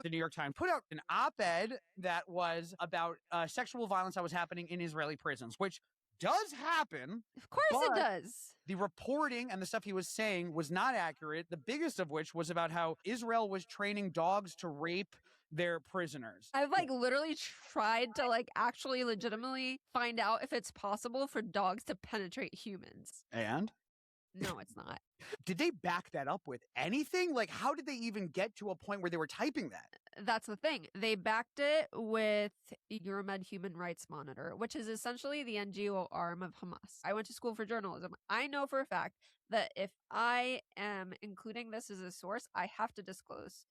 The New York Times put out an op-ed that was about sexual violence that was happening in Israeli prisons, which does happen. Of course it does. The reporting and the stuff he was saying was not accurate. The biggest of which was about how Israel was training dogs to rape their prisoners. I've literally tried to actually legitimately find out if it's possible for dogs to penetrate humans. And? No, it's not. Did they back that up with anything? How did they even get to a point where they were typing that? That's the thing. They backed it with Euromed Human Rights Monitor, which is essentially the NGO arm of Hamas. I went to school for journalism. I know for a fact that if I am including this as a source, I have to disclose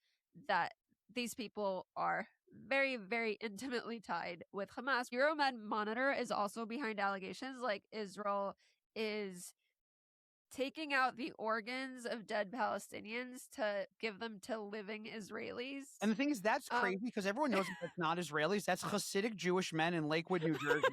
that these people are very, very intimately tied with Hamas. Euromed Monitor is also behind allegations Israel is taking out the organs of dead Palestinians to give them to living Israelis. And the thing is, that's crazy because everyone knows that's not Israelis. That's Hasidic Jewish men in Lakewood, New Jersey.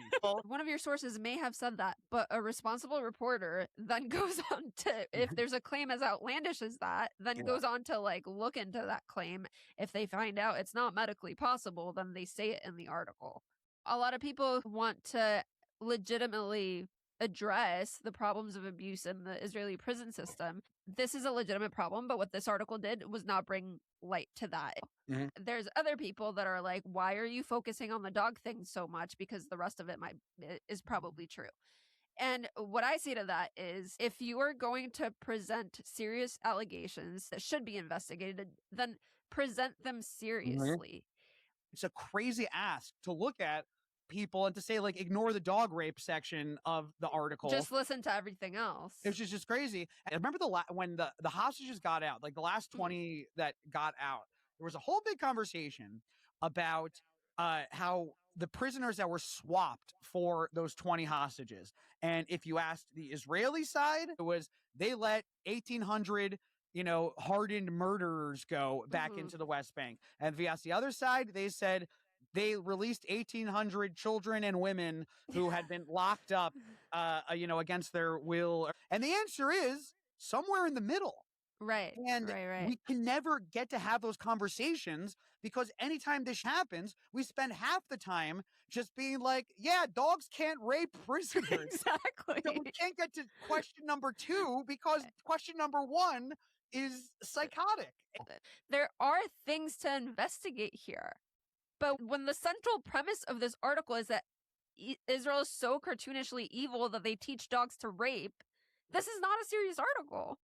One of your sources may have said that, but a responsible reporter then goes on to, if there's a claim as outlandish as that, then goes on to look into that claim. If they find out it's not medically possible, then they say it in the article. A lot of people want to legitimately address the problems of abuse in the Israeli prison system. This is a legitimate problem, but what this article did was not bring light to that. Mm-hmm. There's other people that are like, why are you focusing on the dog thing so much? Because the rest of it is probably true. And what I say to that is, if you are going to present serious allegations that should be investigated, then present them seriously. It's a crazy ask to look at people and to say ignore the dog rape section of the article, just listen to everything else. It's just crazy. I remember when the hostages got out, the last 20 that got out, there was a whole big conversation about how the prisoners that were swapped for those 20 hostages, and if you asked the Israeli side, it was they let 1,800 hardened murderers go back into the West Bank, and if you asked the other side, they said they released 1,800 children and women who had been locked up, against their will. And the answer is somewhere in the middle. Right. And we can never get to have those conversations because anytime this happens, we spend half the time just being like, yeah, dogs can't rape prisoners. Exactly. So we can't get to question number 2 because question number 1 is psychotic. There are things to investigate here. But when the central premise of this article is that Israel is so cartoonishly evil that they teach dogs to rape, this is not a serious article.